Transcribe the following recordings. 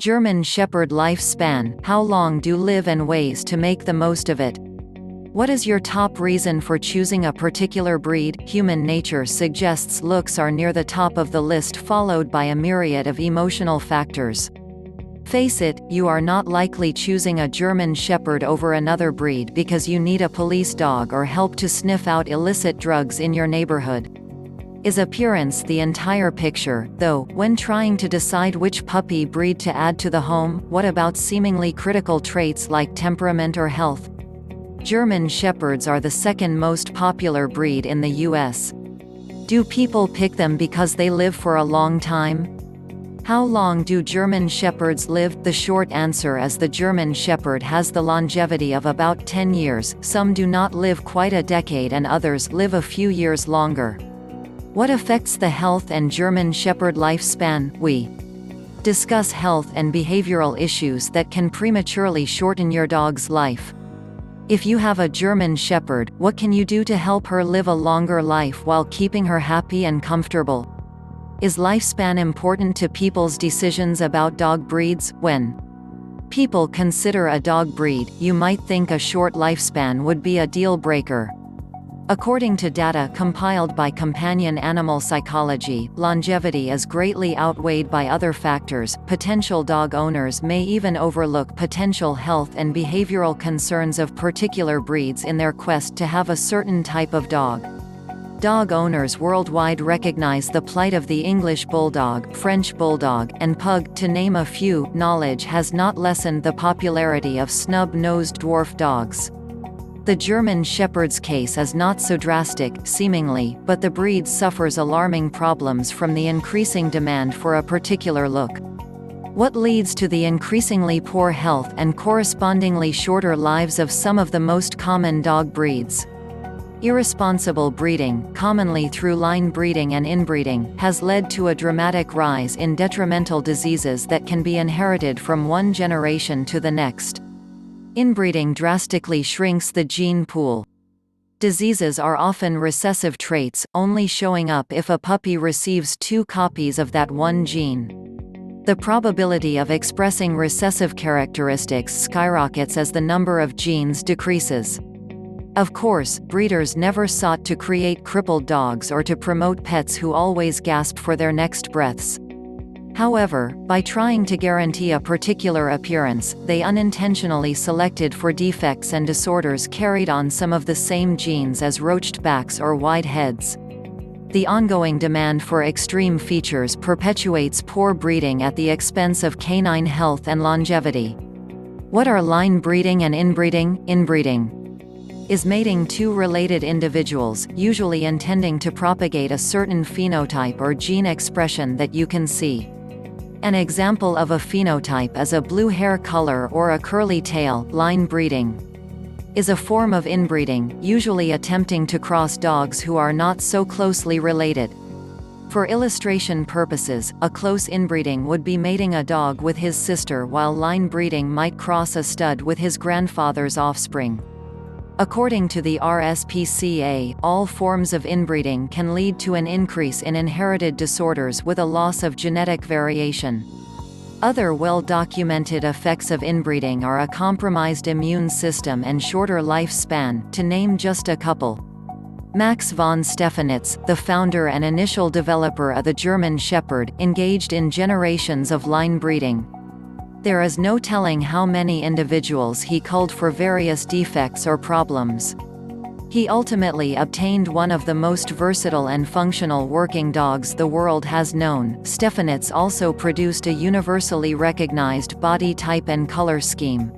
German Shepherd lifespan: how long do live and ways to make the most of it? What is your top reason for choosing a particular breed? Human nature suggests looks are near the top of the list, followed by a myriad of emotional factors. Face it, you are not likely choosing a German Shepherd over another breed because you need a police dog or help to sniff out illicit drugs in your neighborhood. Is appearance the entire picture, though, when trying to decide which puppy breed to add to the home? What about seemingly critical traits like temperament or health? German Shepherds are the second most popular breed in the US. Do people pick them because they live for a long time? How long do German Shepherds live? The short answer is the German Shepherd has the longevity of about 10 years, some do not live quite a decade and others live a few years longer. What affects the health and German Shepherd lifespan? We discuss health and behavioral issues that can prematurely shorten your dog's life. If you have a German Shepherd, what can you do to help her live a longer life while keeping her happy and comfortable? Is lifespan important to people's decisions about dog breeds? When people consider a dog breed, you might think a short lifespan would be a deal breaker. According to data compiled by Companion Animal Psychology, longevity is greatly outweighed by other factors. Potential dog owners may even overlook potential health and behavioral concerns of particular breeds in their quest to have a certain type of dog. Dog owners worldwide recognize the plight of the English Bulldog, French Bulldog, and Pug, to name a few. Knowledge has not lessened the popularity of snub-nosed dwarf dogs. The German Shepherd's case is not so drastic, seemingly, but the breed suffers alarming problems from the increasing demand for a particular look. What leads to the increasingly poor health and correspondingly shorter lives of some of the most common dog breeds? Irresponsible breeding, commonly through line breeding and inbreeding, has led to a dramatic rise in detrimental diseases that can be inherited from one generation to the next. Inbreeding drastically shrinks the gene pool. Diseases are often recessive traits, only showing up if a puppy receives 2 copies of that one gene. The probability of expressing recessive characteristics skyrockets as the number of genes decreases. Of course, breeders never sought to create crippled dogs or to promote pets who always gasp for their next breaths. However, by trying to guarantee a particular appearance, they unintentionally selected for defects and disorders carried on some of the same genes as roached backs or wide heads. The ongoing demand for extreme features perpetuates poor breeding at the expense of canine health and longevity. What are line breeding and inbreeding? Inbreeding is mating two related individuals, usually intending to propagate a certain phenotype or gene expression that you can see. An example of a phenotype is a blue hair color or a curly tail. Line breeding is a form of inbreeding, usually attempting to cross dogs who are not so closely related. For illustration purposes, a close inbreeding would be mating a dog with his sister, while line breeding might cross a stud with his grandfather's offspring. According to the RSPCA, all forms of inbreeding can lead to an increase in inherited disorders with a loss of genetic variation. Other well-documented effects of inbreeding are a compromised immune system and shorter lifespan, to name just a couple. Max von Stephanitz, the founder and initial developer of the German Shepherd, engaged in generations of line breeding. There is no telling how many individuals he culled for various defects or problems. He ultimately obtained one of the most versatile and functional working dogs the world has known. Stephanitz also produced a universally recognized body type and color scheme.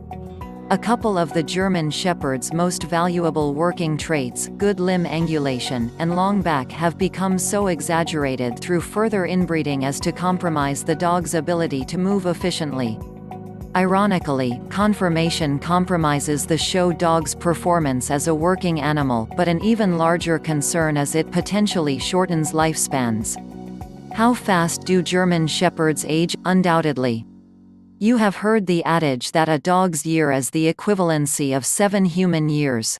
A couple of the German Shepherd's most valuable working traits, good limb angulation, and long back, have become so exaggerated through further inbreeding as to compromise the dog's ability to move efficiently. Ironically, conformation compromises the show dog's performance as a working animal, but an even larger concern is it potentially shortens lifespans. How fast do German Shepherds age? Undoubtedly. You have heard the adage that a dog's year is the equivalency of 7 human years.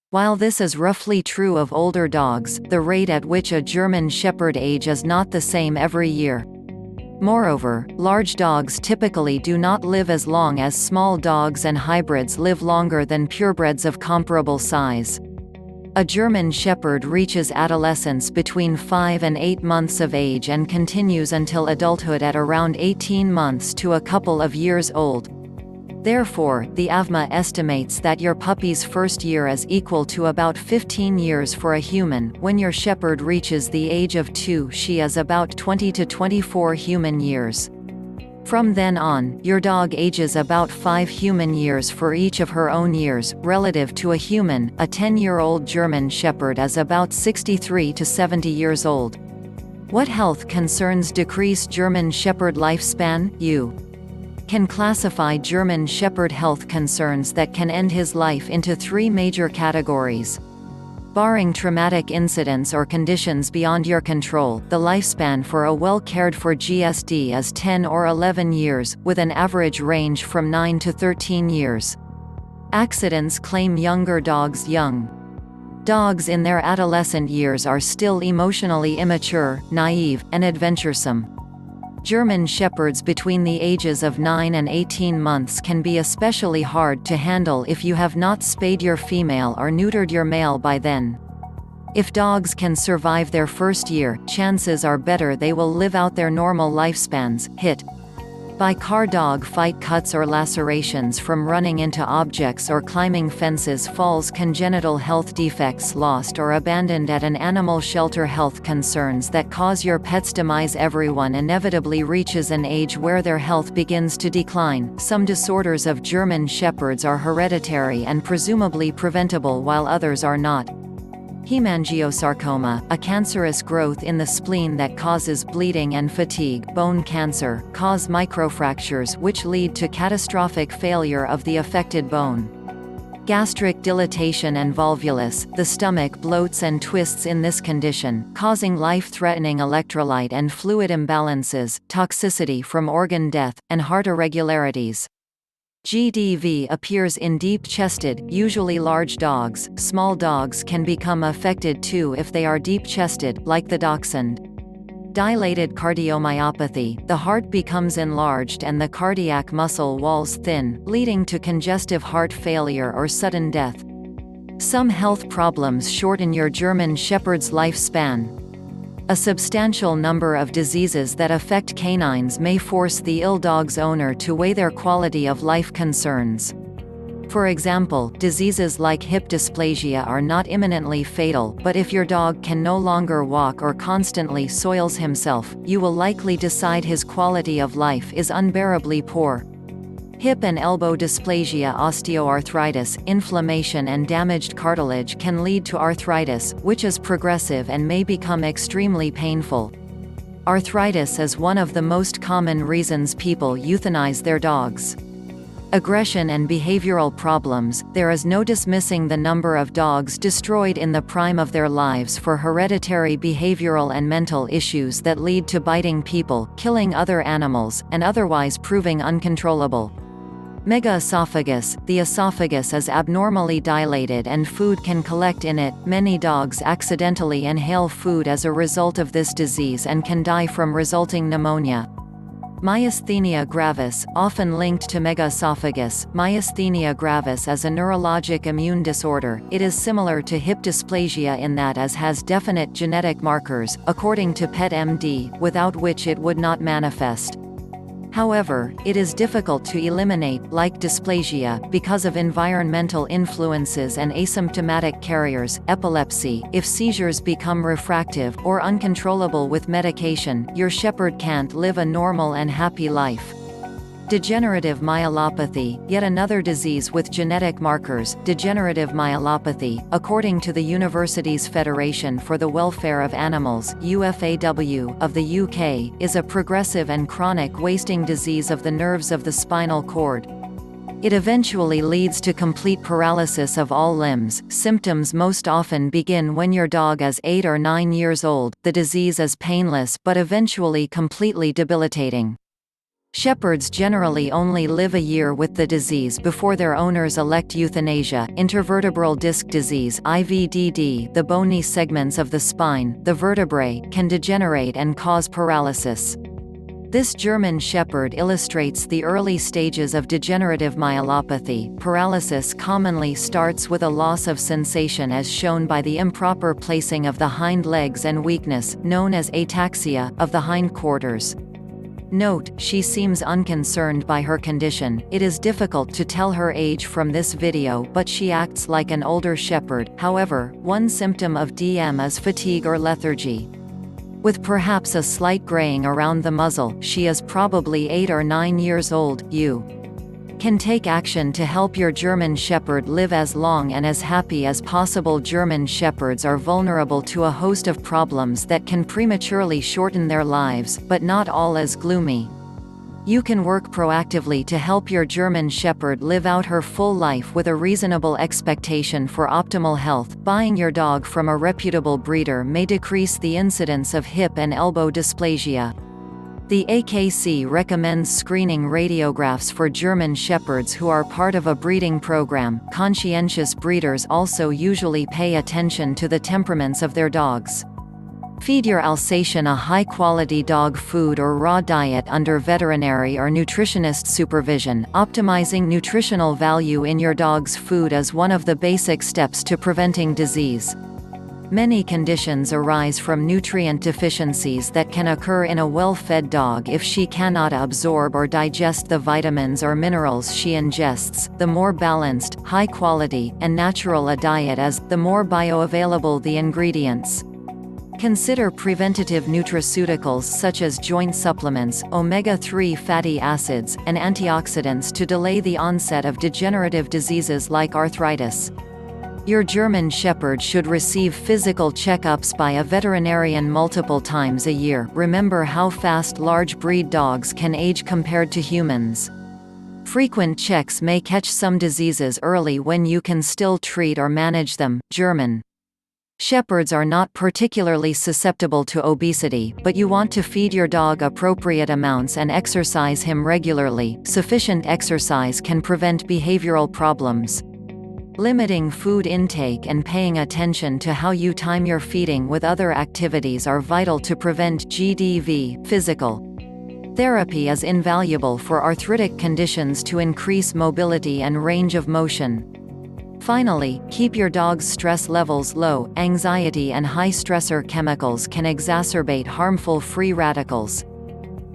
While this is roughly true of older dogs, the rate at which a German Shepherd age is not the same every year. Moreover, large dogs typically do not live as long as small dogs, and hybrids live longer than purebreds of comparable size. A German Shepherd reaches adolescence between 5 and 8 months of age and continues until adulthood at around 18 months to a couple of years old. Therefore, the AVMA estimates that your puppy's first year is equal to about 15 years for a human. When your shepherd reaches the age of 2, she is about 20 to 24 human years. From then on, your dog ages about 5 human years for each of her own years. Relative to a human, a 10-year-old German Shepherd is about 63 to 70 years old. What health concerns decrease German Shepherd lifespan? You can classify German Shepherd health concerns that can end his life into 3 major categories. Barring traumatic incidents or conditions beyond your control, the lifespan for a well-cared-for GSD is 10 or 11 years, with an average range from 9 to 13 years. Accidents claim younger dogs. Young dogs in their adolescent years are still emotionally immature, naive, and adventuresome. German Shepherds between the ages of 9 and 18 months can be especially hard to handle if you have not spayed your female or neutered your male by then. If dogs can survive their first year, chances are better they will live out their normal lifespans. Hit by car, dog fight, cuts or lacerations from running into objects or climbing fences, falls, congenital health defects, lost or abandoned at an animal shelter, health concerns that cause your pet's demise. Everyone inevitably reaches an age where their health begins to decline. Some disorders of German Shepherds are hereditary and presumably preventable, while others are not. Hemangiosarcoma, a cancerous growth in the spleen that causes bleeding and fatigue. Bone cancer, cause microfractures which lead to catastrophic failure of the affected bone. Gastric dilatation and volvulus, the stomach bloats and twists in this condition, causing life-threatening electrolyte and fluid imbalances, toxicity from organ death, and heart irregularities. GDV appears in deep-chested, usually large dogs. Small dogs can become affected too if they are deep-chested, like the dachshund. Dilated cardiomyopathy, the heart becomes enlarged and the cardiac muscle walls thin, leading to congestive heart failure or sudden death. Some health problems shorten your German Shepherd's lifespan. A substantial number of diseases that affect canines may force the ill dog's owner to weigh their quality of life concerns. For example, diseases like hip dysplasia are not imminently fatal, but if your dog can no longer walk or constantly soils himself, you will likely decide his quality of life is unbearably poor. Hip and elbow dysplasia, osteoarthritis, inflammation and damaged cartilage can lead to arthritis, which is progressive and may become extremely painful. Arthritis is one of the most common reasons people euthanize their dogs. Aggression and behavioral problems, there is no dismissing the number of dogs destroyed in the prime of their lives for hereditary behavioral and mental issues that lead to biting people, killing other animals, and otherwise proving uncontrollable. Megaesophagus, the esophagus is abnormally dilated and food can collect in it. Many dogs accidentally inhale food as a result of this disease and can die from resulting pneumonia. Myasthenia gravis, often linked to megaesophagus. Myasthenia gravis is a neurologic immune disorder. It is similar to hip dysplasia in that it has definite genetic markers, according to PET-MD, without which it would not manifest. However, it is difficult to eliminate, like dysplasia, because of environmental influences and asymptomatic carriers. Epilepsy, if seizures become refractive or uncontrollable with medication, your shepherd can't live a normal and happy life. Degenerative myelopathy, yet another disease with genetic markers. Degenerative myelopathy, according to the Universities Federation for the Welfare of Animals (UFAW) of the UK, is a progressive and chronic wasting disease of the nerves of the spinal cord. It eventually leads to complete paralysis of all limbs. Symptoms most often begin when your dog is 8 or 9 years old. The disease is painless but eventually completely debilitating. Shepherds generally only live a year with the disease before their owners elect euthanasia. Intervertebral disc disease (IVDD), the bony segments of the spine, the vertebrae, can degenerate and cause paralysis. This German Shepherd illustrates the early stages of degenerative myelopathy. Paralysis commonly starts with a loss of sensation as shown by the improper placing of the hind legs and weakness, known as ataxia, of the hindquarters. Note, she seems unconcerned by her condition. It is difficult to tell her age from this video, but she acts like an older shepherd. However, one symptom of DM is fatigue or lethargy. With perhaps a slight graying around the muzzle, she is probably 8 or 9 years old. You can take action to help your German Shepherd live as long and as happy as possible. German Shepherds are vulnerable to a host of problems that can prematurely shorten their lives, but not all is gloomy. You can work proactively to help your German Shepherd live out her full life with a reasonable expectation for optimal health. Buying your dog from a reputable breeder may decrease the incidence of hip and elbow dysplasia. The AKC recommends screening radiographs for German Shepherds who are part of a breeding program. Conscientious breeders also usually pay attention to the temperaments of their dogs. Feed your Alsatian a high-quality dog food or raw diet under veterinary or nutritionist supervision. Optimizing nutritional value in your dog's food is one of the basic steps to preventing disease. Many conditions arise from nutrient deficiencies that can occur in a well-fed dog if she cannot absorb or digest the vitamins or minerals she ingests. The more balanced, high-quality, and natural a diet is, the more bioavailable the ingredients. Consider preventative nutraceuticals such as joint supplements, omega-3 fatty acids, and antioxidants to delay the onset of degenerative diseases like arthritis. Your German Shepherd should receive physical checkups by a veterinarian multiple times a year. Remember how fast large breed dogs can age compared to humans. Frequent checks may catch some diseases early when you can still treat or manage them. German Shepherds are not particularly susceptible to obesity, but you want to feed your dog appropriate amounts and exercise him regularly. Sufficient exercise can prevent behavioral problems. Limiting food intake and paying attention to how you time your feeding with other activities are vital to prevent GDV. Physical therapy is invaluable for arthritic conditions to increase mobility and range of motion. Finally, keep your dog's stress levels low. Anxiety and high-stressor chemicals can exacerbate harmful free radicals.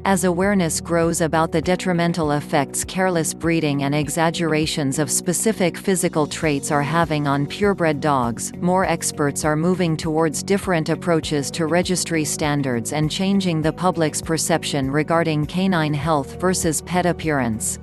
As awareness grows about the detrimental effects careless breeding and exaggerations of specific physical traits are having on purebred dogs, more experts are moving towards different approaches to registry standards and changing the public's perception regarding canine health versus pet appearance.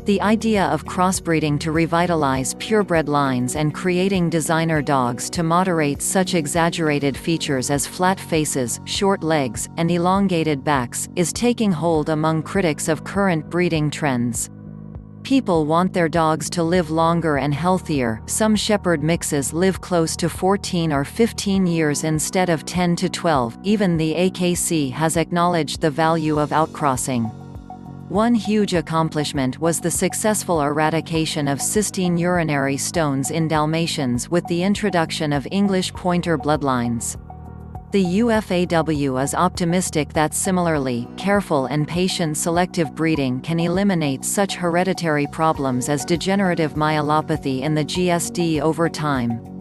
The idea of crossbreeding to revitalize purebred lines and creating designer dogs to moderate such exaggerated features as flat faces, short legs, and elongated backs, is taking hold among critics of current breeding trends. People want their dogs to live longer and healthier. Some Shepherd mixes live close to 14 or 15 years instead of 10 to 12. Even the AKC has acknowledged the value of outcrossing. One huge accomplishment was the successful eradication of cystine urinary stones in Dalmatians with the introduction of English Pointer bloodlines. The UFAW is optimistic that similarly, careful and patient selective breeding can eliminate such hereditary problems as degenerative myelopathy in the GSD over time.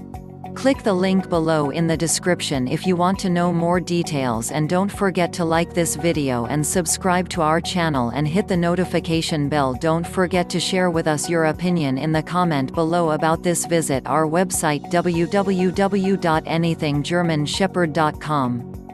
Click the link below in the description if you want to know more details, and don't forget to like this video and subscribe to our channel and hit the notification bell. Don't forget to share with us your opinion in the comment below about this. Visit our website www.anythinggermanshepherd.com.